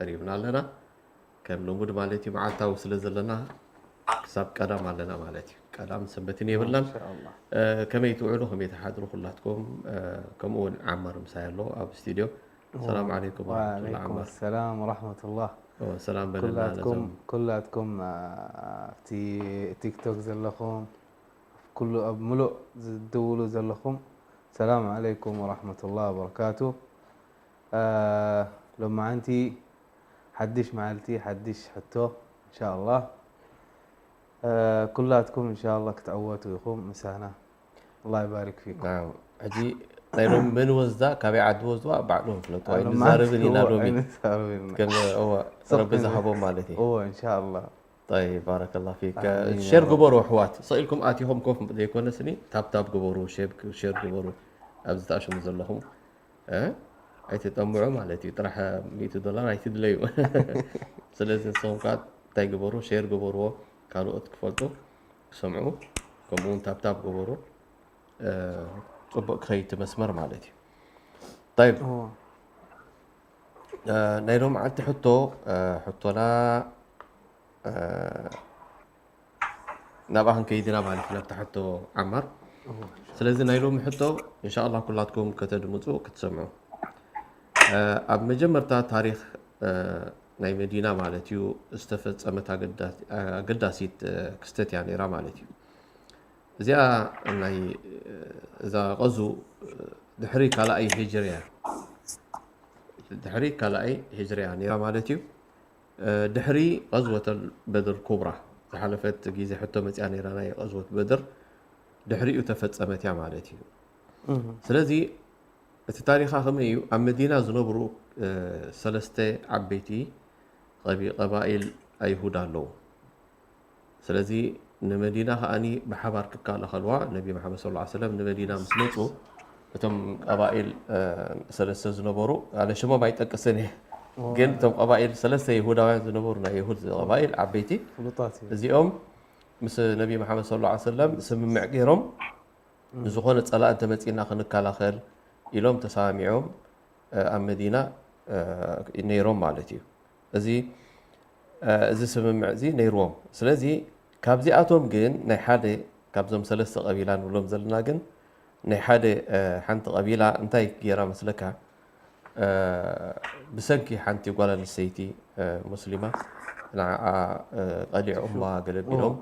قريبنا لنا كم لمود مالتي معلتا وسلز لنا كسب قدام لنا مالتي قدام سبتني يبلن ان شاء الله كما يتوعدوهم يتحضروا كلاتكم كمون عمر مسايلو اب استوديو السلام عليكم ورحمه الله وعليكم عمر السلام ورحمة الله السلام بلنا كلاتكم في تيك توك زلكم كل ملؤ دولو زلكم السلام عليكم ورحمة الله وبركاته لما انتي حدش معلتي حدش حتو ان شاء الله كلاتكم ان شاء الله كتعوتوا يقوم مسانا الله يبارك فيكم نعم اجي طيرهم من وزدا كابي عد وزدا بعدهم فلتوا اي نزاربني نالومي كان هو رب زحبوا مالتي هو ان شاء الله طيب بارك الله فيك شير قبروا حوات صيلكم اتيهم كوف يكون سني تاب قبروا شير قبروا ابز تاشم زلهم اي تطمعوا مالتي طرح $100 اي تدليو سلازم صومقات تاي قبروا شير قبروا قالوا اتكفلتوا سمعوا كمون تاب قبروا طبق خيت مسمر مالتي طيب نيروم عاد حطونا نبغى كيدنا مالتي نبتحطو عمر سلازم نيروم حطو ان شاء الله كلاتكم كتدمطوا كتسمعوا اب مجمرتا تاريخ ناي مدينه مالتيو استفصمت اقداسيت كستت يعني را مالتيو زيا ناي اذا غزو دحري كلا اي هجريا دحري كلا اي هجريا يعني را مالتيو دحري غزوه بدر الكبرى حلفت غيزي حتى مصياني رانا غزوه بدر دحريو تفصمت يا مالتيو سلازي التاريخ خميو ام مدينه زنبرو سلسته عبيتي قبائل ايهودا لو سلازي نمدينه اني بحبار كقال خلوا النبي محمد صلى الله عليه وسلم نمدينه مسمطو تم قبائل سلسته زنبرو على شمو ما يتقسني ግን تم قبائل سلسته يهوداوያን زنبرنا يهود قبائل عبيتي እዚኦም ምስ ነብይ محمد صلى الله عليه وسلم ስምምዕ ገይሮም ንዝኾነ ጸላእ ተመጺና ክንከላኸል ኢሎም ተሳሚዖም ኣብ መዲና ነይሮም ማለት እዩ እዚ ስምምዕ እዚ ነይሮም ስለዚ ካብዚኣቶም ግን ናይ ሓደ ካብዞም ሰለስተ ቀቢላ ንብሎም ዘለና ግን ናይ ሓደ ሓንቲ ቀቢላ እንታይ ገይራ መስለካ ብሰንኪ ሓንቲ ጓል ኣንስተይቲ ሙስሊማ ንዓኣ ቀሊዖማ ገለቢሎም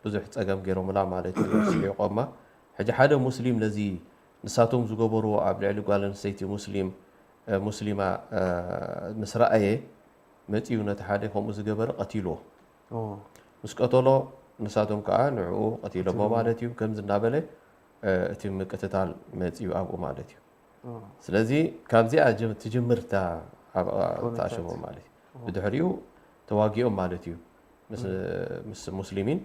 ብዙሕ ፀገም ገይሮምላ ማለት እዩ ስዒቆማ ሕጂ ሓደ ሙስሊም ነዚ ንሳቶም ዝገበርዎ ኣብ ልዕሊ ጓል ኣንስተይቲ ሙስሊማ ምስ ረኣየ መፂኡ ነቲ ሓደ ከምኡ ዝገበረ ቀቲልዎ ምስ ቀተሎ ንሳቶም ከዓ ንዕኡ ቀቲሎሞ ማለት እዩ ከምዚ እናበለ እቲ ምቅትታል መፂኡ ኣብኡ ማለት እዩ ስለዚ ካብዚኣ ትጅምርታ ተኣሸሞ ማለት እዩ ብድሕሪኡ ተዋጊኦም ማለት እዩ ምስ ሙስሊሚን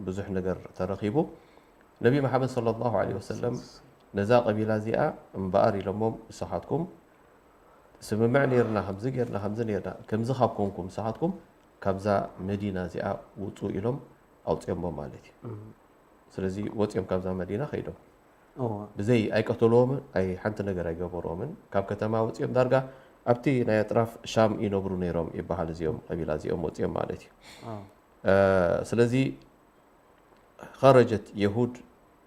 ብዙሕ ነገር ተረኺቡ ነቢ መሓመድ صلى الله عليه وسلم ነዛ ቀቢላ እዚኣ እምበኣር ኢሎሞም ንስኻትኩም ስምምዕ ነርና ከምዚ ጌርና ከምዚ ነርና ከምዚ ካብኮንኩም ንስኻትኩም ካብዛ መዲና እዚኣ ውፁ ኢሎም ኣውፅኦሞ ማለት እዩ ስለዚ ወፅኦም ካብዛ መዲና ከይዶም ብዘይ ኣይቀተልዎምን ኣይ ሓንቲ ነገር ኣይገበርዎምን ካብ ከተማ ወፅኦም ዳርጋ ኣብቲ ናይ ኣጥራፍ ሻም ይነብሩ ነይሮም ይበሃል እዚኦም ቀቢላ እዚኦም ወፅኦም ማለት እዩ ስለዚ خرجت يهود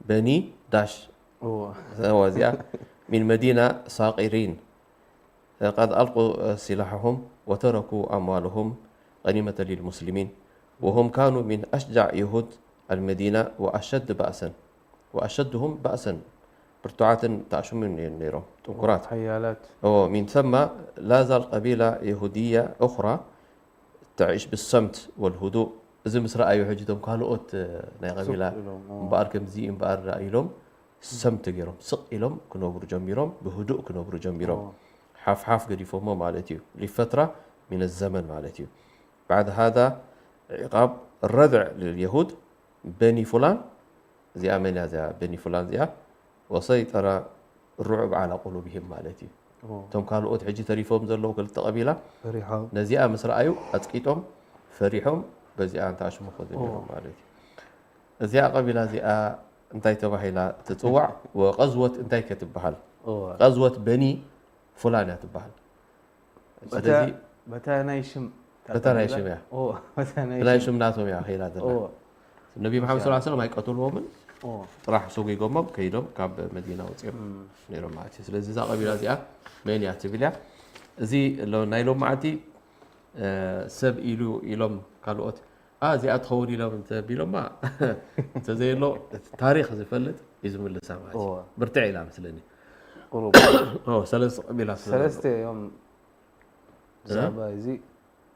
بني داش وزيا من مدينة صاغرين قد ألقوا سلاحهم وتركوا أموالهم غنيمة للمسلمين وهم كانوا من أشجع يهود المدينة وأشدهم بأسا برتوعات تأشم من نيرو تنكرات حيالات من ثم لا زال قبيلة يهودية أخرى تعيش بالصمت والهدوء إذا مصر أيو حجتهم كانوا ناي قبيلة مبار كمزي مبار رأيلهم سمت جيرهم سق إلهم كانوا برجميرهم بهدوء كانوا برجميرهم حاف قد يفهموا مالتيو لفترة من الزمن مالتيو بعد هذا عقاب الردع لليهود بني فلان زي أمين هذا بني فلان زي وسيطر الرعب على قلوبهم مالتيو تم كانوا حجي تريفهم زلوا كل قبيلة نزيا مصر أيو أتقيتهم فريحهم بزي أنت عشان مخذ اليوم مالتي زي قبيلة زي انتي تبهيلا تتوع وغزوة انتي كتبهال غزوة بني فلان تبهال بتانايشم يا اوه بتانايشم ناتهم يا خير هذا اوه النبي محمد صلى الله عليه وسلم هيقتلوا من اوه راح سوق يقومهم كيدهم كاب مدينة وتصير نيرو معتي سلازي ذا قبيلة زيها مين يعتبرها زي لو نايلو معتي سب إلهم قالوا زي أتخوني لهم أنت بيلهم ما أنت زي له تاريخ زي فلت يزم اللي سامعتي برتعي لا مثلني قروب سلس قبيلة سلسته يوم زابايزي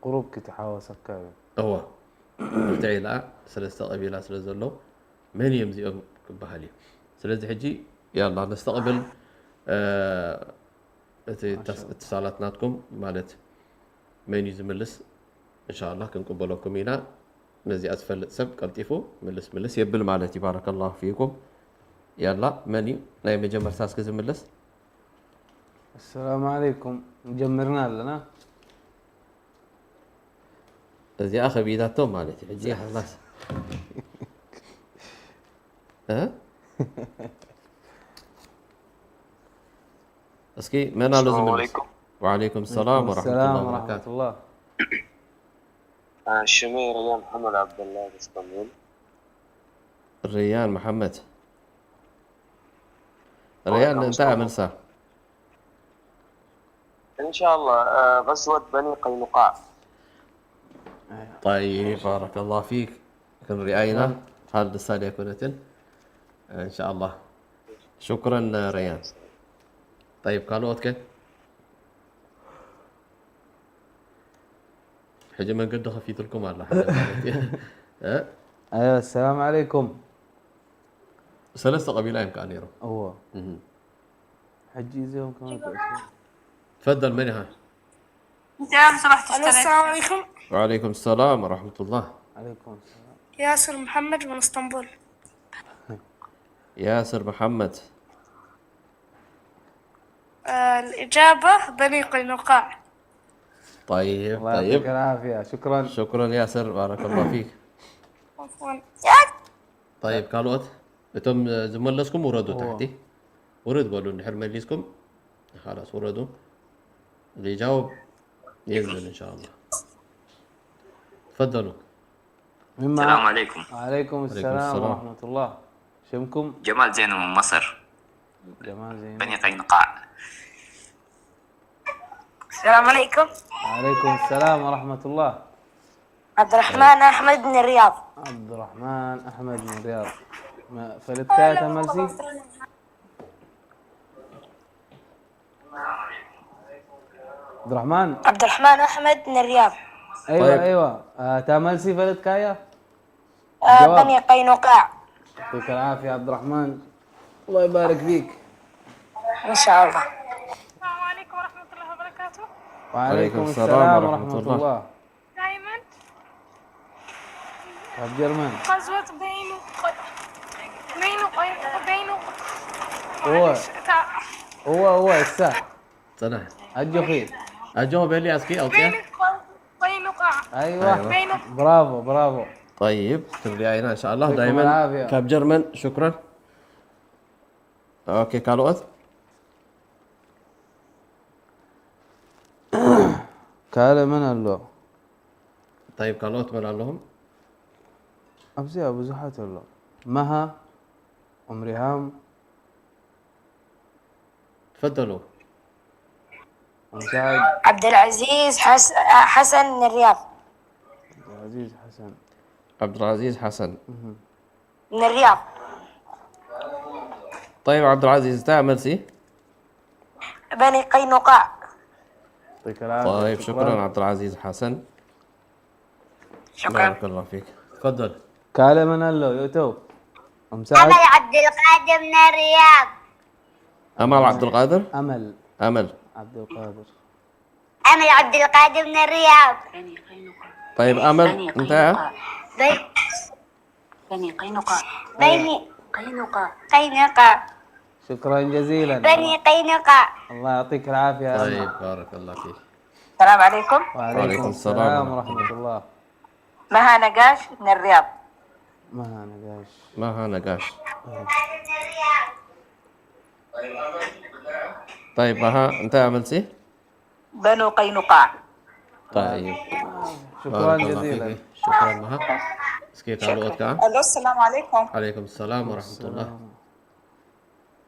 قروب كتحاوى سكاوي برتعي لا سلسة قبيلة سلسة له من يمزي بحالي سلسة حجي يلا نستقبل اتصالاتناتكم مالت من يزملس ان شاء الله كنقبلكم هنا نزي اسفل سب قلطيفو ملس يبل مالتي بارك الله فيكم يلا مني ناي مجمر ساس كزملس السلام عليكم مجمرنا لنا زي اخي بيداتهم مالتي حجي خلاص ها اسكي من على زملس وعليكم السلام ورحمه الله وبركاته الشمير ريان محمد عبد الله اسطنبول. ريان محمد ريان انت من ساعة ان شاء الله غزوة بني قينقاع. طيب بارك الله فيك كن رأينا هذا السادة كنتن ان شاء الله شكرا ريان. طيب قالوا كيف حاجة من قد خفيت لكم على حاجة ايوه السلام عليكم. ثلاثة قبيلة يمكن يرو هو حجي زيهم كمان تفضل مني هاي. انت سمحت السلام عليكم. وعليكم السلام ورحمة الله. عليكم السلام. ياسر محمد من اسطنبول. ياسر محمد. الإجابة بني قينقاع. طيب الله يعطيك العافية. شكرا ياسر بارك الله فيك. عفوا. طيب قالوا انتم زملسكم وردوا تحتي ورد قالوا نحر مجلسكم خلاص وردوا اللي يجاوب ينزل ان شاء الله. تفضلوا. السلام عليكم. وعليكم السلام ورحمة الله. شمكم؟ جمال زينو من مصر. جمال زينو بني قينقاع. السلام عليكم. وعليكم السلام ورحمة الله. عبد الرحمن أحمد من الرياض. عبد الرحمن أحمد من الرياض. ما فلت كاية مالسي؟ عبد الرحمن أحمد من الرياض. أيوة طيب. أيوة تاملسي فلت كاية؟ بني قينقاع. يعطيك العافية عبد الرحمن الله يبارك فيك. إن شاء الله. السلام عليكم ورحمة الله وبركاته. وعليكم السلام ورحمة الله. دائما طب جرمان غزوة بينو هو الساعة سنة أجو خير أجو بيلي أسكي أو كيف؟ قينقاع. أيوة برافو. طيب ترجعينا إن شاء الله يعطيكم دائما العافية. كاب جرمن شكرا. أوكي قالوا كاله من الله. طيب قالوا من لهم أبزي أبو زحات الله مها أم ريهام تفضلوا. ومساعد عبد العزيز حسن من الرياض. عبد العزيز حسن من الرياض. طيب عبد العزيز تعمل سي بني قينقاع. يعطيك العافية. طيب شكرا عبد العزيز حسن. شكرا. بارك الله فيك. تفضل. كاله من الله يوتو ومساعد أنا عبد القادر من الرياض. أمل عبد القادر. أمل عبد القادر. أنا عبد القادر من الرياض. طيب أمل أنت بني قينقاع. شكرا جزيلا. بني قينقاع. الله يعطيك العافية يا طيب أمل. بارك الله فيك. السلام عليكم. وعليكم السلام ورحمة الله. مها نقاش من الرياض. مها نقاش. طيب مها أنت عملتي؟ بنو قينقاع. طيب شكرا بارك الله جزيلا. فيك. شكرا مها. اسكي قالوا أتكا. الو السلام عليكم. عليكم السلام ورحمة الله.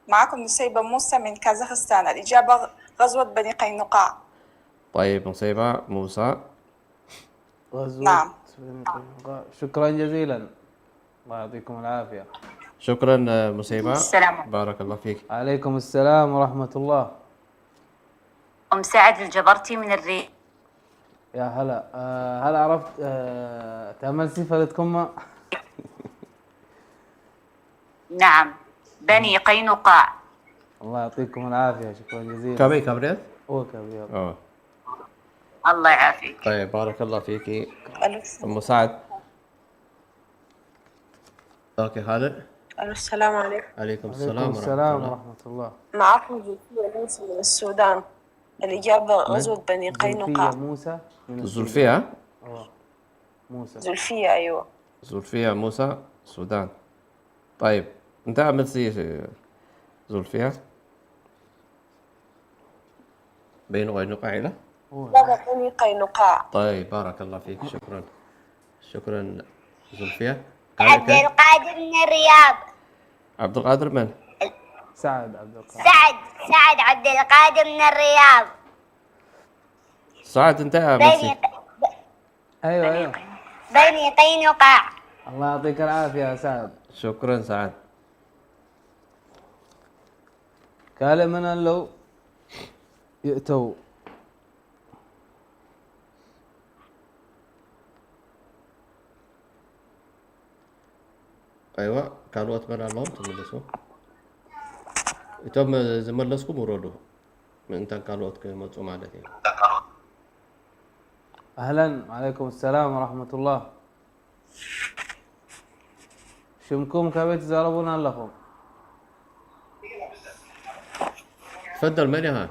معكم نسيبة موسى من كازاخستان. الإجابة غزوة بني قينقاع. طيب نصيبة موسى. غزوة نعم. بني قينقاع. شكرا جزيلا، الله يعطيكم العافية. شكرا مصيبة. السلام. بارك الله فيك. عليكم السلام ورحمة الله. أم سعد الجبرتي من الرياض. يا هلا. هل عرفت تأمل صفة نعم، بني قينقاع. الله يعطيكم العافية، شكرا جزيلا. كابي كابريت. هو كبير. الله يعافيك. طيب بارك الله فيك الو أم سعد. اوكي خالد. السلام عليكم. عليكم عليكم السلام السلام ورحمة الله. ورحمة الله. معكم زلفية موسى من السودان. الإجابة غزوة بني زلفية قينقاع. موسى من السودان. زلفية. موسى. زلفية أيوة. زلفية موسى السودان. طيب انت عملت زلفية بين قينقاع له. إجابة بني قينقاع. طيب بارك الله فيك. شكرا. شكرا زلفية. عبد القادر من الرياض. عبد القادر من؟ سعد عبد القادر. سعد عبد القادر من الرياض. سعد انت عملت ايوه. بني قينقاع. الله يعطيك العافية يا سعد. شكرا سعد. كلمنا لو يأتوا. ايوه كانوا اتمنى لهم تملسوا እቶም ዝመለስኩም ውረዱ ምእንታን ካልኦት ከመፁ ማለት እዩ أهلا، وعليكم السلام ورحمة الله. شمكم كبيت زاربون لكم. تفضل من ها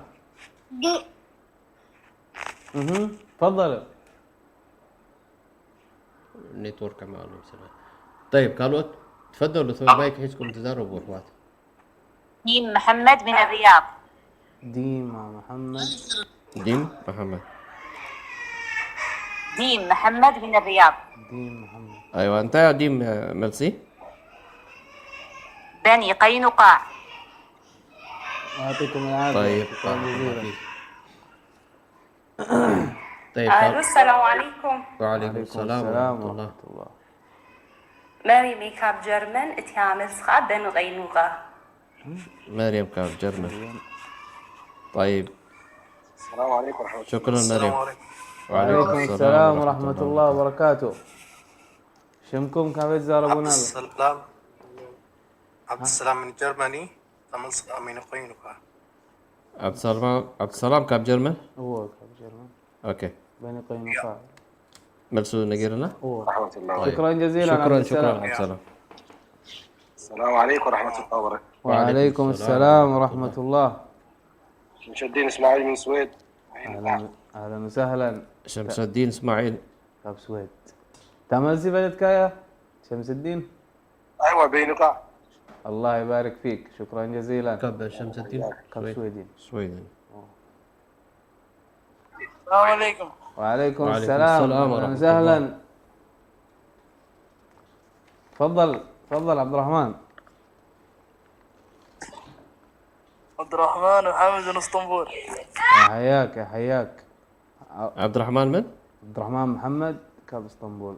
تفضلوا. النيتورك معلوم سلام. طيب كالوت تفضلوا ثم بايك حيثكم تزاربوا اخوات. ديم محمد من الرياض. ديما محمد. ديم محمد. ديم محمد من الرياض. ديم محمد. ايوه انت يا ديم ملسي. بني قينقاع. يعطيكم العافية. طيب شكراً جزيلاً. طيب السلام عليكم. وعليكم السلام ورحمة الله. ماري ميكاب جرمن اتيامل سخا بن غينوغا. مريم كاب جرمن. طيب السلام عليكم ورحمة الله. شكرا مريم. وعليكم السلام ورحمة الله وبركاته. شمكم كبيت زاربون السلام. عبد السلام من جرماني. تملص من قينقاع. عبد السلام كاب جرمن. هو كاب جرمن. اوكي بني قينقاع. ملسو نقيرنا. ورحمة الله. شكرا جزيلا. شكرا عبد شكرا السلام. عبد السلام. السلام عليكم ورحمة الله وبركاته. وعليكم السلام ورحمة الله. شمس الدين إسماعيل من السويد. أهلا وسهلا. شمس الدين اسماعيل. كاب سويد. تعمل سيفلتك يا شمس الدين. أيوة بينقاع. الله يبارك فيك، شكرا جزيلا. كاب شمس الدين. كاب سويدين. سويدن. السلام عليكم. وعليكم وعليكم السلام. السلام أهلا ورحمة وسهلا. الله. تفضل تفضل عبد الرحمن. عبد الرحمن وحامد من اسطنبول. يا حياك يا حياك. عبد الرحمن من؟ عبد الرحمن محمد كاب اسطنبول.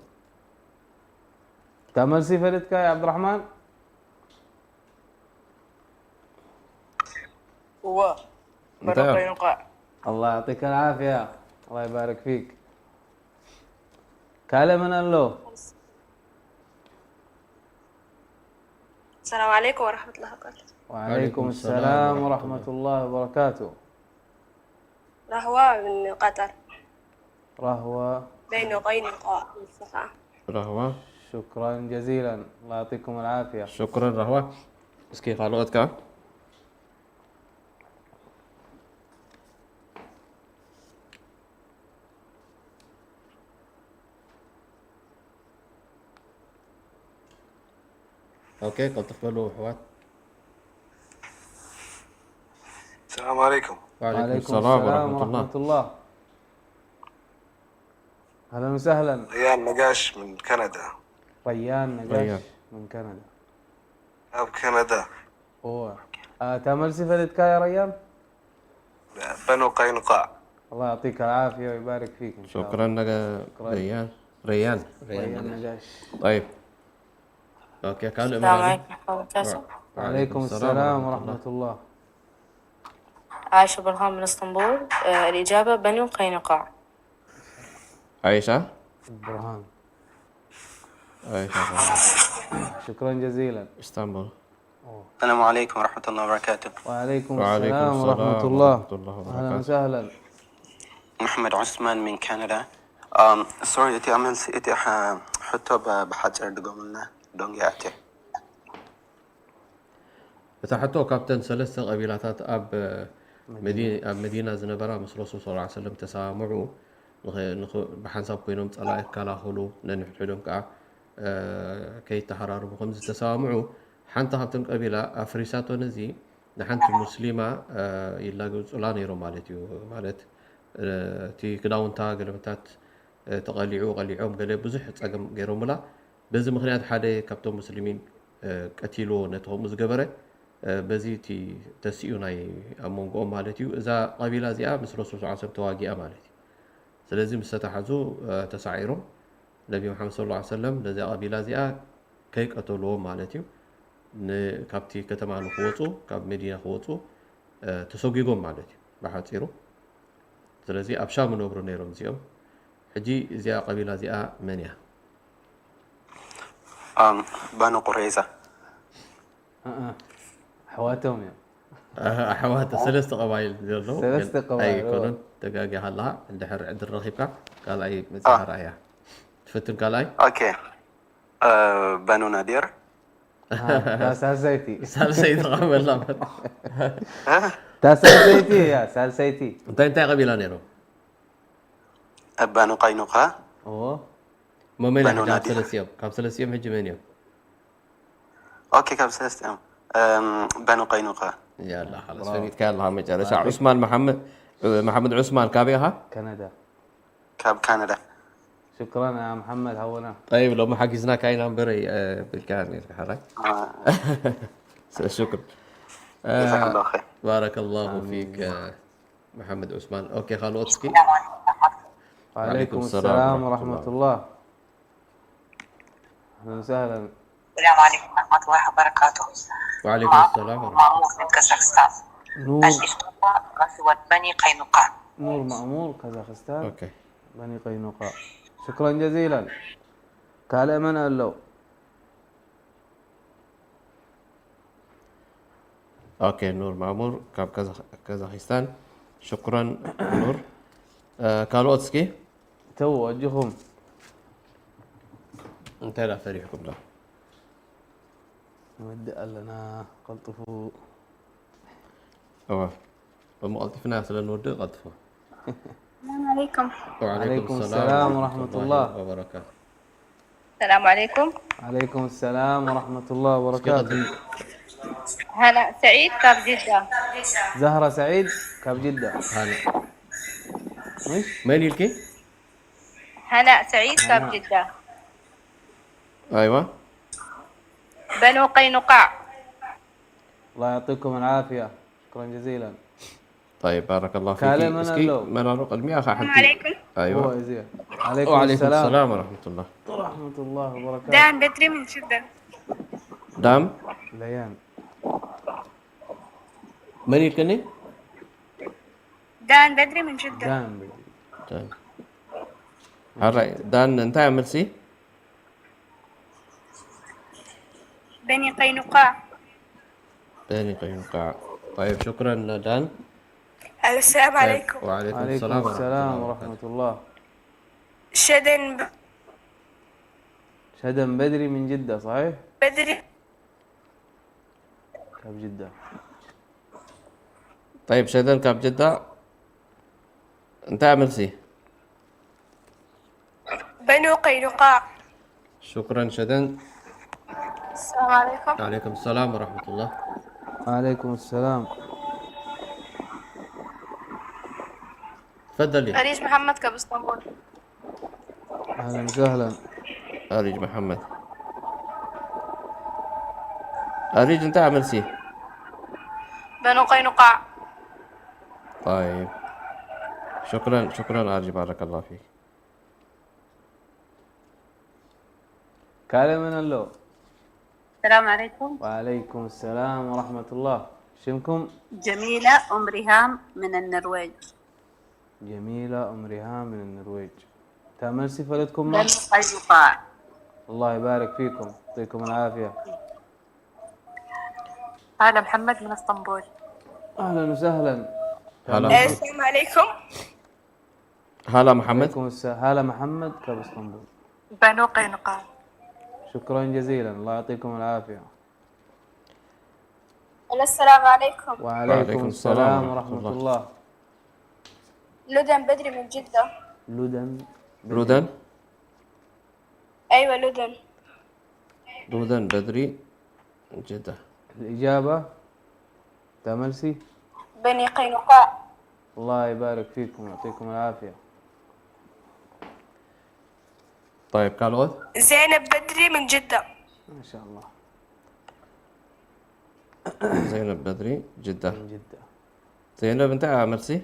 تعمل سيفلتك يا عبد الرحمن؟ هو بني انت قينقاع. الله يعطيك العافية، الله يبارك فيك. كلمنا له. السلام عليكم ورحمة الله وبركاته. وعليكم السلام ورحمة الله وبركاته. رهوة من قطر. رهوة. بين قينقاع من الصفا. رهوة. شكرا جزيلا، الله يعطيكم العافية. شكرا رهوة. اسكي قالوتك. اوكي قد تقبلوا اخوات. السلام عليكم. وعليكم السلام ورحمة الله. الله. أهلا وسهلا. ريان نقاش من كندا. ريان ريان. نقاش من كندا. كاب كندا. أوه. تعمل صفتك يا ريان؟ بنو قينقاع. الله يعطيك العافية ويبارك فيك إن شاء الله. شكرا لك ريان. ريان ريان نقاش. طيب اوكي كان السلام عليكم ورحمة الله وبركاته. وعليكم السلام ورحمة الله. عايشة برهان من اسطنبول. الإجابة بنو قينقاع. عايشة. برهان. عايشة شكرا جزيلا. اسطنبول. السلام عليكم ورحمة الله وبركاته. وعليكم وعليكم السلام ورحمة السلام الله. ورحمة الله أهلا وبركاته. وسهلا. محمد عثمان من كندا. سوري إتي أعمل إتي حتى بحجر دقومنا دونجاتي. فتحتو كابتن سلسة قبيلاتات أب مدينة زنبرة مس رسول صلى الله عليه وسلم تسامعوا بحسب كينهم طلعت كلاهلو ننحدهم كا كي تحرروا خمس تسامعوا حتى هبتن قبيلة أفريساتو نزي نحنت المسلمة يلاقوا صلاني رومالتيو مالت تي كداونتا قلمتات تقلعوا قلعهم قال بزح تصقم غيرهم لا بزي مخنيات حدا كابتن مسلمين قتيلو نتهم مزغبره بزي تي تسيو ناي امونغو مالتيو اذا قبيله زيا مس رسول صلى الله عليه وسلم تواقيا مالتي سلازم مستحزو تسعيرهم نبي محمد صلى الله عليه وسلم لذا قبيله زيا كيك قتلوا مالتيو كابتي كتما نخوصو كاب مدينه خوصو تسوغيغو مالتيو بحاصيرو سلازي ابشا منوبرو نيرهم زيهم حجي زيا قبيله زيا منيا بنو قريظة. حواتهم يا حوات ثلاث قبائل ديالو ثلاث قبائل اي كونن دقاقي هلا اندحر عند الرهيبة قال اي مزهر ايا تفتن قال اي اوكي. بنو نادر. سالسيتي سالسيتي قبل لا سالسيتي يا سالسيتي. انت قبيله نيرو بنو قينقاع. اوه ما مين بنو نادر. كاب ثلاث يوم هجي من يوم اوكي كم سنة. بنو قينقاع. يلا خلاص فنيت كان لها مجال عثمان محمد عثمان كابيها كندا. كاب كندا. شكرا يا محمد هونا. طيب لو ما حجزنا كاين امبري بالكان حرك شكرا. جزاك الله خير. بارك الله فيك محمد عثمان. اوكي خالوتسكي. وعليكم السلام ورحمة الله. أهلا وسهلا. السلام عليكم ورحمة الله وبركاته. وعليكم السلام ورحمة الله. مأمور من كازاخستان. نور. الإجابة غزوة بني قينقاع. نور مأمور كازاخستان. اوكي بني قينقاع. شكرا جزيلا. قال من قال اوكي نور مامور كاب كازاخستان. شكرا نور. كالوتسكي تو وجههم انت لا فريقكم لا نودي لنا قلطفوا اوه ومؤلفنا اصلا نود قطفه. السلام عليكم. وعليكم السلام ورحمة الله وبركاته. السلام عليكم. عليكم السلام ورحمة الله وبركاته. هلا سعيد كاب جدة. زهرة سعيد كاب جدة. هلا مش مين يلكي؟ هلا سعيد كاب جدة. ايوه بنو قينقاع. الله يعطيكم العافية. شكرا جزيلا. طيب بارك الله فيك. كلام من اسكي اللو. من اروق المياه السلام عليكم. ايوه هو يزيد. عليكم وعليكم السلام السلام ورحمة الله. ورحمة الله وبركاته. دان بدري من جدة. دام ليان من يلكني؟ دان بدري من جدة. دان بدي. طيب هلا دان انت عمل سي؟ بني قينقاع. بني قينقاع. طيب شكرا دان. السلام طيب. عليكم. وعليكم عليكم السلام السلام ورحمة الله. شدن شدن بدري من جدة صحيح؟ بدري. كاب جدة. طيب شدن كاب جدة انت عمل سي؟ بنو قينقاع. شكرا شدن. السلام عليكم. وعليكم السلام ورحمة الله. وعليكم السلام. تفضلي. أريج محمد كاب اسطنبول. أهلا وسهلا. أريج محمد. أريج أنت عمل سي. بنو قينقاع. طيب شكرا شكرا أريج، بارك الله فيك. كالي من اللو. السلام عليكم. وعليكم السلام ورحمة الله. شمكم؟ جميلة أم ريهام من النرويج. جميلة أم ريهام من النرويج. تعمل سفرتكم؟ بنو قينقاع. الله يبارك فيكم، يعطيكم العافية. هلا محمد من اسطنبول. أهلا وسهلا. هلا السلام عليكم. هلا محمد. عليكم السلام. هلا محمد كاب اسطنبول. بنو قينقاع. شكرا جزيلا، الله يعطيكم العافية. السلام عليكم. وعليكم السلام ورحمة الله. لدن بدري من جدة. لدن. لودن. أيوة لدن. لودن بدري جدة. الإجابة تاملسي. بني قينقاع. الله يبارك فيكم ويعطيكم العافية. طيب كالوت. زينب بدري من جدة. ما شاء الله. زينب بدري جدة. من جدة. زينب أنت عملسي.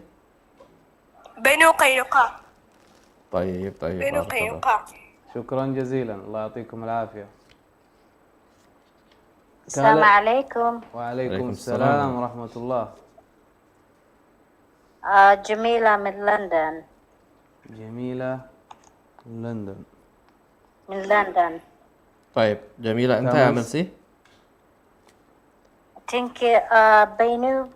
بنو قينقاع. طيب طيب بنو بارك الله. قينقاع. شكرا جزيلا، الله يعطيكم العافية. السلام عليكم. وعليكم السلام ورحمة الله. جميلة من لندن. جميلة من لندن. من لندن. طيب جميلة أنت عملسي. تنكي بينو.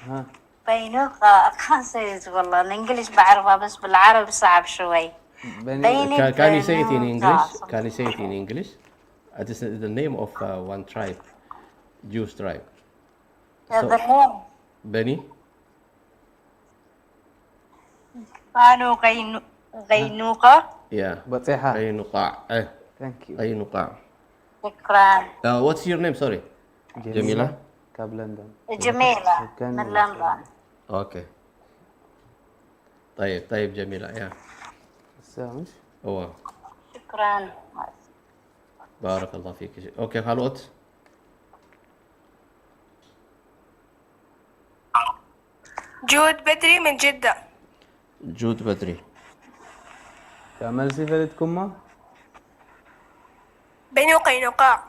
ها. بينو كان والله الانجليش بعرفها بس بالعربي صعب شوي. بني. Can you say it in English? Can you say it in English? It is the name of one tribe, Jewish tribe. The name. بني. بنو قينقاع. Yeah. بطيحة. قينقاع. Thank you. قينقاع. شكرا. What's your name? Sorry. جميلة. كاب لندن. جميلة من لندن. Okay. طيب جميلة يا. السامش. هو. شكرا. بارك الله فيك. اوكي خالوت. جود بدري من جدة. جود بدري. تعمل سفرتكم؟ بنو قينقاع.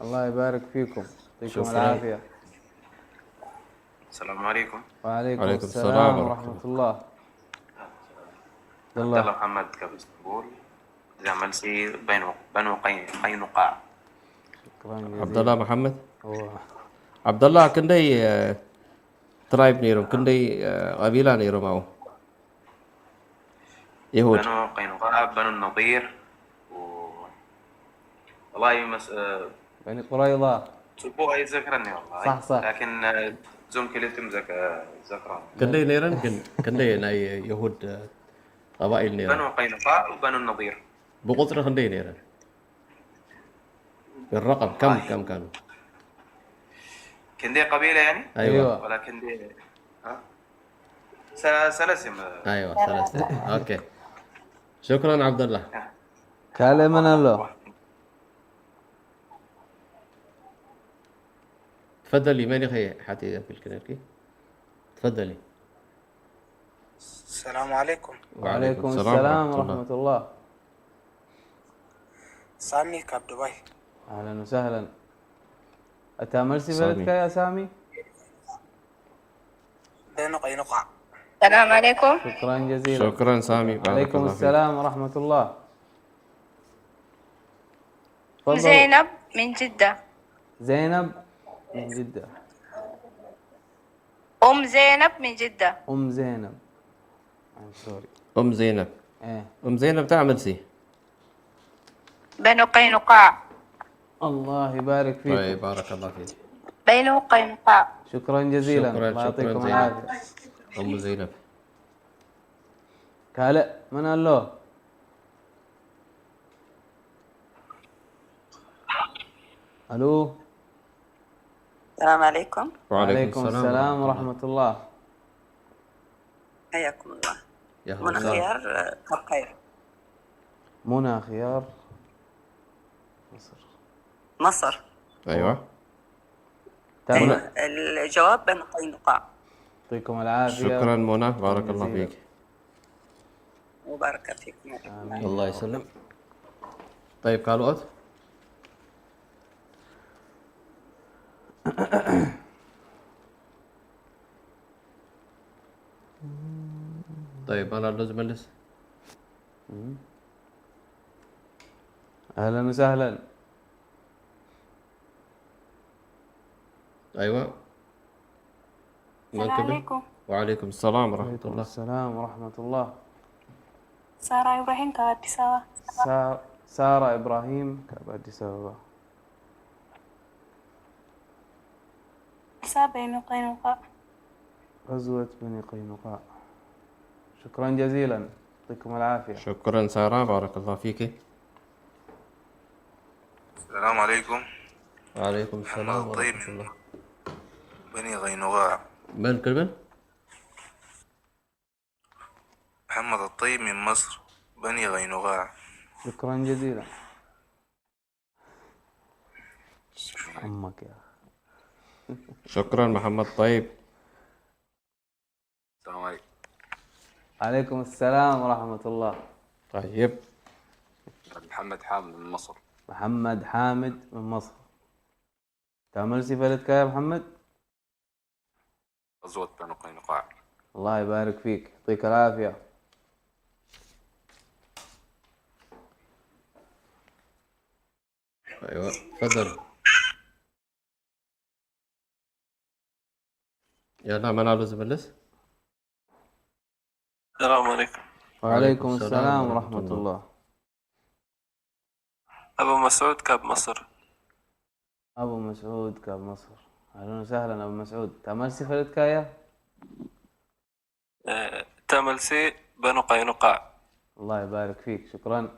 الله يبارك فيكم، يعطيكم شكراً. العافية. السلام عليكم. وعليكم وعليكم السلام ورحمة الله. عبد الله محمد كاب اسطنبول. زعمل سي بنو قينقاع. شكرا جزيلا. عبد الله محمد. هو. عبد الله كندي ترايب نيرم كندي قبيلة نيرم أو يهود. بنو قينقاع بنو النضير والله بني قريظة. سبوع يذكرني والله. صح. لكن زوم كليتم ذكران. كندي نيرن كندي ناي يهود قبائل نيرن. بنو قينقاع وبنو النضير. بقطر كندي نيرن. بالرقم كم كانوا؟ كندي قبيلة يعني؟ أيوة. ولا كندي سلاسم. أيوة ثلاثة. أوكي. شكرا عبد الله. كالي من الله. تفضلي ماني خي حتى في الكناركي. تفضلي. السلام عليكم. وعليكم السلام ورحمة الله. سامي كاب دبي. أهلا وسهلا. أتعمل سفرتك يا سامي؟ بنو قينقاع. السلام عليكم. شكرا جزيلا. شكرا سامي. بارك وعليكم الله فيك. السلام ورحمة الله. تفضل. زينب من جدة. زينب من جدة. أم زينب من جدة. أم زينب. سوري. أم زينب. إيه. أم زينب تعمل سي. بنو قينقاع. الله يبارك فيكم. طيب بارك الله فيك. بنو قينقاع. شكرا جزيلا. شكراً، الله شكراً يعطيكم جزيلاً. العافية. أم زينب. كالة من الله. ألو. السلام عليكم. وعليكم السلام ورحمة الله. حياكم الله. يا من هلا. خيار بخير. منى خيار مصر. مصر. أيوة. تمام. الجواب بنو قينقاع. يعطيكم العافية. شكرا منى، بارك الله جزيلا. فيك. وبارك فيكم. آمين. الله يسلم. طيب كالوت. طيب أنا لازم ألس. أهلا وسهلا. أيوة. السلام عليكم. وعليكم السلام ورحمة وعليكم الله. السلام ورحمة الله. سارة إبراهيم كأديس أبابا. سارة إبراهيم كأديس أبابا. بني قينقاع. غزوة بني قينقاع. شكرا جزيلا، يعطيكم العافية. شكرا سارة، بارك الله فيك. السلام عليكم. وعليكم السلام الطيب ورحمة الله. بني غينقاع. من كلمة؟ محمد الطيب من مصر بني غينقاع. شكرا جزيلا. أمك يا أخي. شكرا محمد طيب. السلام عليكم. عليكم السلام ورحمة الله. طيب. محمد حامد من مصر. محمد حامد من مصر. تعمل سفلتك يا محمد؟ غزوة بنو قينقاع. الله يبارك فيك، يعطيك العافية. أيوة تفضل. يلا من عاوز بلس. السلام عليكم. وعليكم السلام ورحمة الله. أبو مسعود كاب مصر. أبو مسعود كاب مصر. أهلا وسهلا أبو مسعود. تعمل سفلتك يا؟ تملسي بنو قينقاع. الله يبارك فيك، شكرا.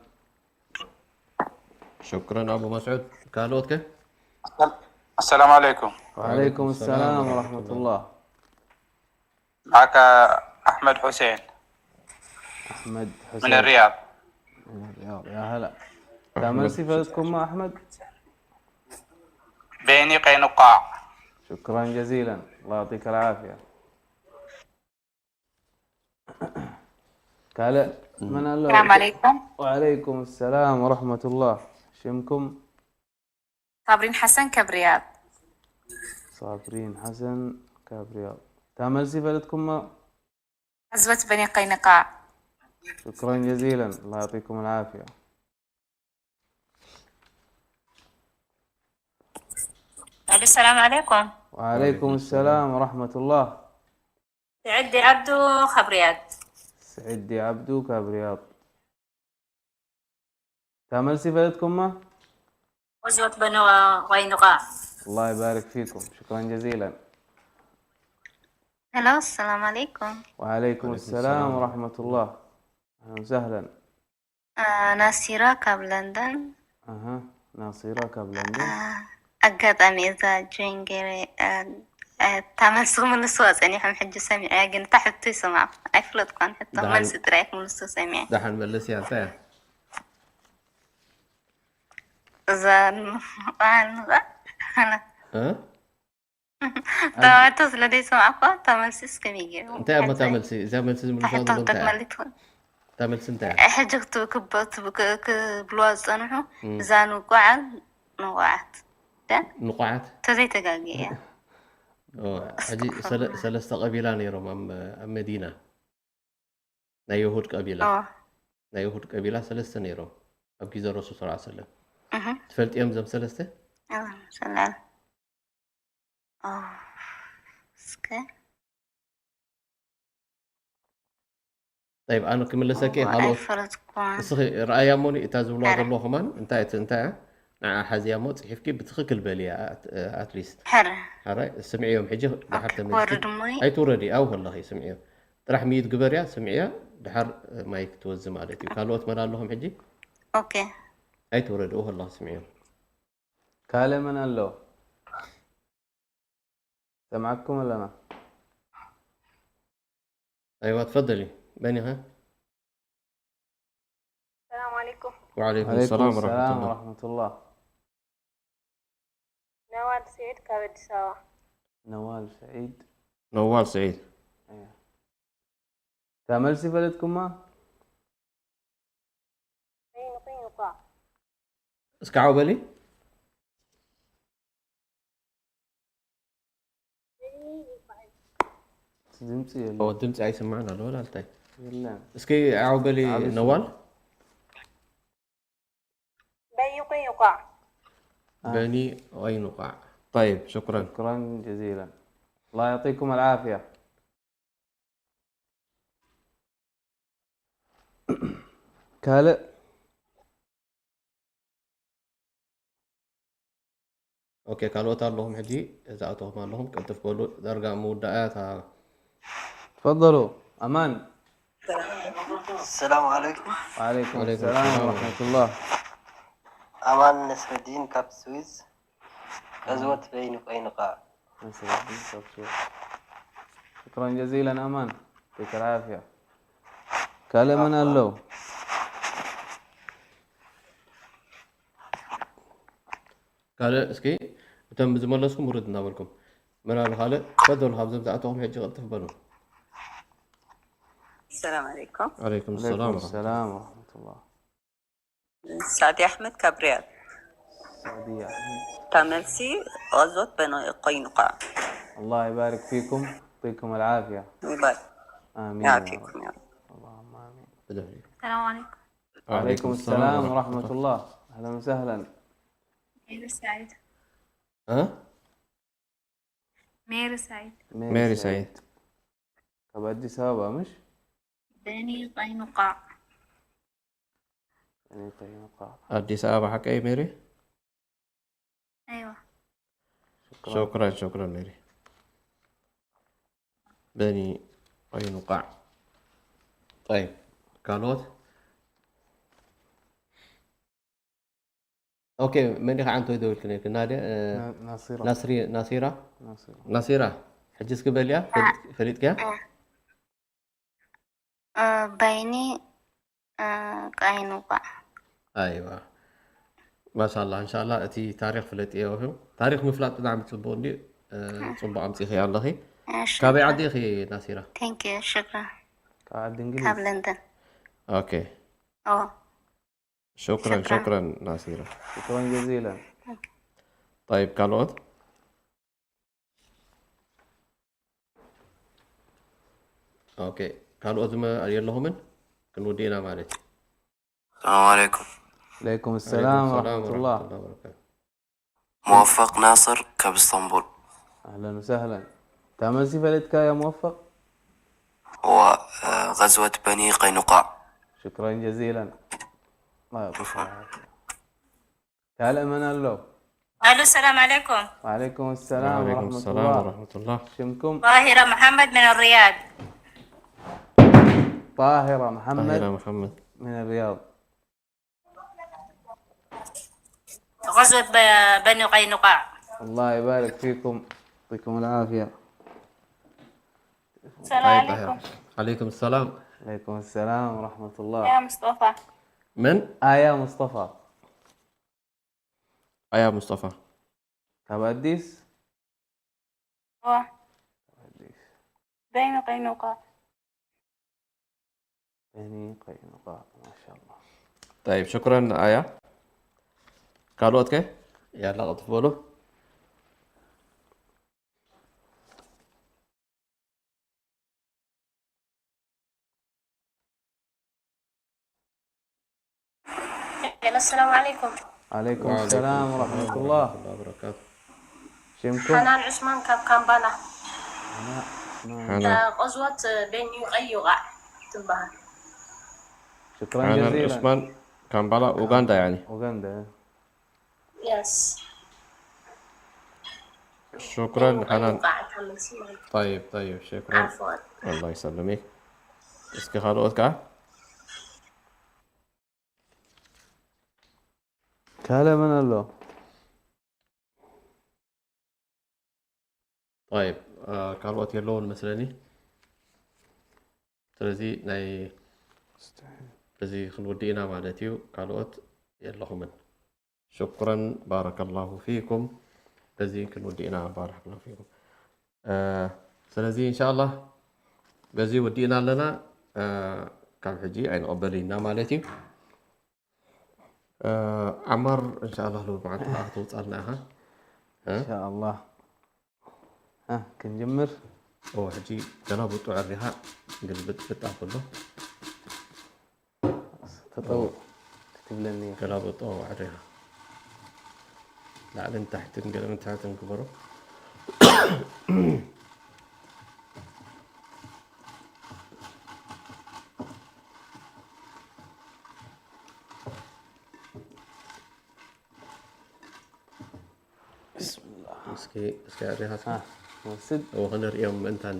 شكرا أبو مسعود. كالوتك. السلام عليكم. وعليكم السلام ورحمة الله. معك أحمد حسين أحمد من حسين الرياض. من الرياض. يا هلا. تعمل سفلتكم مع أحمد؟ بني قينقاع. شكرا جزيلا، الله يعطيك العافية. كالا من الله. السلام عليكم. وعليكم السلام ورحمة الله. شمكم؟ صابرين حسن كبرياض. صابرين حسن كابرياض. تعمل سفلتكم مع؟ غزوة بني قينقاع. شكرا جزيلا، الله يعطيكم العافية. السلام عليكم. وعليكم السلام ورحمة الله. سعدي عبدو خبريات. سعدي عبدو كابرياض. تعمل سفلتكم مع؟ غزوة بنو قينقاع. الله يبارك فيكم، شكرا جزيلا. هلو، السلام عليكم. وعليكم السلام ورحمة الله. أهلا وسهلا. ناصرة كاب لندن. ناصرة كاب لندن. أقدامي إذا جوينجري تمسوا من الصوت يعني هم حجوا سمع لكن تحت تسمع أفلت كان حتى من ستريك من الصوت سمع. دحن ملس يا ساعة. زان أنا. توصل لدي سمعك تمسس كميجي. أنت ما تعمل شيء زي ما تسمع الفاضل أنت. تعمل سنتين. حجقت كبت بلوز أنا زانو قاعد نوعت. نقعت. تزيت قاقية. حجي سلست قبيلة نيرهم أم مدينة. نا يهود قبيلة. نا يهود قبيلة سلست نيرهم. أبكي زر الرسول صلى الله عليه وسلم. تفلت يوم زم سلسته؟ سلام. سكي. طيب أنا كمل سكي هالو. سخي رأي موني تازولو هذا الله كمان أنت حازي موت حفكي بتخكل بالي أتليست. حرا سمعي يوم حجي لحتى وردموني. أي توردي أو والله سمعي. راح ميت قبريا سمعي دحر مايك توزم عليتي كالوت مرا لهم حجي. أوكي. أي توردي أو والله سمعي. كالي من اللو. سمعكم ولا ما؟ أيوة تفضلي بني ها. السلام عليكم. وعليكم عليكم السلام السلام ورحمة الله. ورحمة الله. نوال سعيد كابد سوا. نوال سعيد. نوال سعيد. تعمل بلدكم ما؟ قينقاع. اسكعوا بالي. دمتي هو الدمت عايز يسمعنا ولا التاي؟ لا. اسكي عاو بالي نوال. بني قينقاع. بني قينقاع. طيب شكرا. شكرا جزيلا. الله يعطيكم العافية. كالئ. اوكي كالوتا اللهم حجي اذا اتوهم اللهم كنت تقولوا درجة مودعات. تفضلوا. امان. السلام عليكم. وعليكم وعليكم السلام السلام ورحمة الله. أمان نسر الدين كاب سويس. غزوة بني قينقاع. شكرا جزيلا امان. يعطيك العافية. كالئ من اللو. قال اسكي تم زملسكم وردنا بالكم من الخالق تفضلوا هذا بتاعتهم حجي قد تفضلوا. السلام عليكم. عليكم السلام عليكم ورحمة السلام ورحمة الله. سعدي أحمد كابريات. سعدية أحمد. تاملسي غزوة بني قينقاع. الله يبارك فيكم. يعطيكم العافية. ويبارك. آمين يا رب. يعافيكم يا رب. اللهم آمين. السلام عليكم. وعليكم السلام ورحمة الله. أهلا وسهلا. ميري سعيد. ها؟ ميري سعيد. ميري سعيد. كبدي سابا مش؟ بني قينقاع. بني قينقاع. أديس أبا حق أي ميري؟ أيوة. شكرا شكرا ميري. بني قينقاع. طيب كالوت. اوكي من اللي عنده يدور كنيك نادي ناصرة. ناصرة. ناصرة. ناصرة حجز قبليا فريد كيا. بيني قينقاع. ايوه ما شاء الله ان شاء الله اتي تاريخ فلت ايه وهم تاريخ مفلات نعم تصبوني صبا امتي خي الله خي كابي عدي خي ناصرة. ثانك يو شكرا. قاعد انجليزي. كاب لندن. اوكي شكرا ناصرة. شكرا جزيلا. طيب كالوت. اوكي كالوت ما يلهم كنودينا مالتي. السلام عليكم. عليكم السلام ورحمة الله. وبركاته. موفق ناصر كاب اسطنبول. أهلا وسهلا. تعمل سفلتك يا موفق. هو غزوة بني قينقاع. شكرا جزيلا. الله يعطيك العافية. كالئ من اللو. ألو السلام عليكم. وعليكم السلام وعليكم ورحمة السلام الله. ورحمة الله. شمكم. طاهرة محمد من الرياض. طاهرة محمد. طاهرة محمد من الرياض. غزوة بني قينقاع. الله يبارك فيكم. يعطيكم العافية. السلام طيب عليكم. عليكم السلام. عليكم السلام ورحمة الله. يا مصطفى. من؟ آية مصطفى. يا مصطفى. كبديس. بني قينقاع. بني قينقاع ما شاء الله. طيب شكرا آية. قالوا كيف؟ يلا اطفوا السلام عليكم. عليكم السلام ورحمة الله وبركاته. شمكم. حنان عثمان كامبالا. حنان. غزوة بني قينقاع تنبهر. شكرا حنان جزيلا. عثمان كامبالا أوغندا يعني. أوغندا. يس. شكرا حنان. طيب شكرا. عفوا. الله يسلمك. اسكي خالوت كا. كالئ من اللو. طيب كالوت يلون مثلني. ስለዚህ ናይ بزي خنودينا مالتيو قالوت يلهم شكرا بارك الله فيكم بزي خنودينا بارك الله فيكم سلازي إن شاء الله بزي ودينا لنا كم حجي عين قبلينا مالتي عمر إن شاء الله لو بعد توصلناها إن شاء الله كنجمر حجي جنابو تعريها قلبت بتاخذ له تطوع كتب لنا جنابو تعريها لا من تحت نقل من تحت نكبره اسكي عريها مسد وغنر يوم انت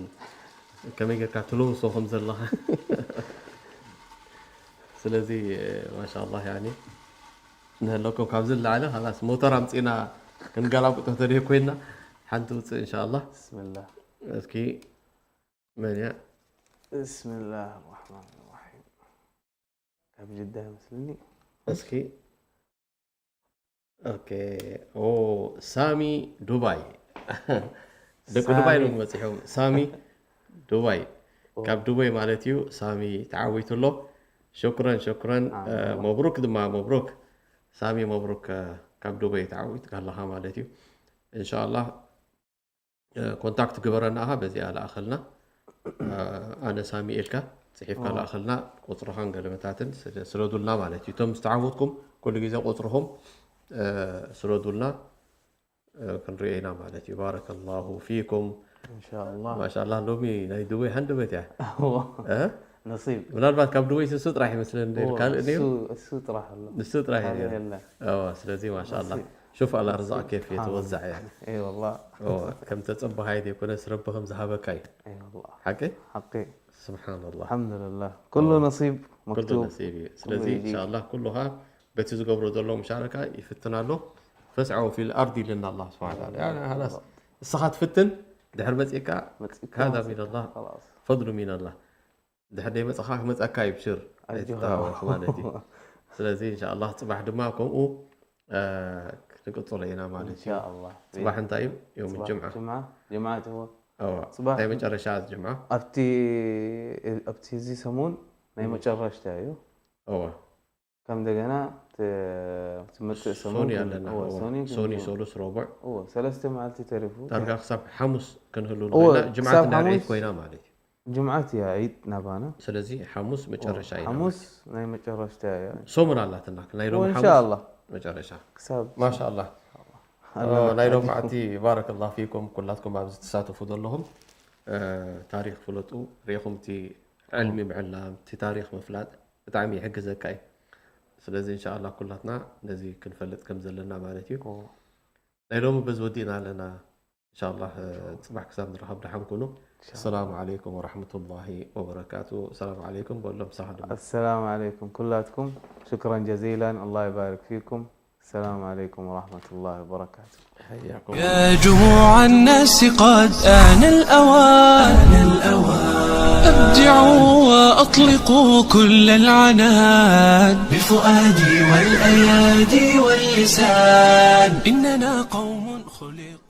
كم يجي كاتلو صوهم زلها سلازي ما شاء الله يعني نهلكم كابزل على خلاص موتر امصينا كنقلب تهتري كوينا حنتوص ان شاء الله بسم الله اسكي منيا بسم الله الرحمن الرحيم كاب جدا مسلني اسكي اوكي سامي دبي دك دبي لو مصيحهم سامي دبي كاب دبي مالتيو سامي تعاويت له شكرا مبروك دما مبروك سامي مبروك كاب دبي تعاويت قال لها مالتيو ان شاء الله كونتاكت قبرناها بزي على اخلنا انا سامي إلكا صحيف على اخلنا قطرهان قلمتاتن سردولنا مالتيو تم استعاوتكم كل جزء قطرهم سردولنا كنرينا مالتي بارك الله فيكم ان شاء الله ما شاء الله لومي ناي دوي هندبت يا نصيب ምናልባት ካብ ድወይ ስሱጥ راح يمثلن ካልእ ነይሩ السوت راح الله السوط راح ስለዚህ ما شاء الله شوف على رزق كيف يتوزع يعني اي والله كم تصب هايدي يكون سربهم ذهبكاي اي والله حقي سبحان الله الحمد لله كله نصيب مكتوب كله نصيبي ስለዚህ ان شاء الله كلها بتي زغبرو دلو مشاركه يفتنالو فسعوا في الارض لنا الله سبحانه وتعالى يعني خلاص السخات فتن دحر مصيكا هذا من الله خلاص فضل من الله دحر دي مصخاك مصكا يبشر ايتاو مالتي ስለዚህ ان شاء الله صباح دماكم نقطع لنا مالتي ان شاء الله صباح انتايم يوم الجمعه جمعه هو صباح اي مجرشات جمعه ابتي زي سمون ما مجرش تايو كم دقنا تمت سمون سوني سولوس ربع ثلاثة مالتي تعرفوا ترجع حساب حمص كنهلو جمعة عيد كوينا مالتي جمعة يا عيد نبانا سلازي حمص مجرش عيد حمص ناي مجرش تايو صومنا الله تناك نايروم ان شاء الله مجرشة كسب ما شاء الله نايروم عتي بارك الله فيكم كلاتكم عم تساتفوا ضلهم تاريخ فلوتو ريخم تي علمي معلم تي تاريخ مفلات بتعمي حق زكاي ስለዚህ ان شاء الله كلاتنا نزي كنفلط كم زلنا مالتي نايلوم بزودينا لنا ان شاء الله صباح كسام نرحب دحم كونوا السلام عليكم ورحمه الله وبركاته السلام عليكم بقول لهم صح السلام عليكم كلاتكم شكرا جزيلا الله يبارك فيكم السلام عليكم ورحمه الله وبركاته حياكم يا جموع الناس قد آن الأوان أبدعوا وأطلقوا كل العنان بفؤادي والأيادي واللسان إننا قوم خلق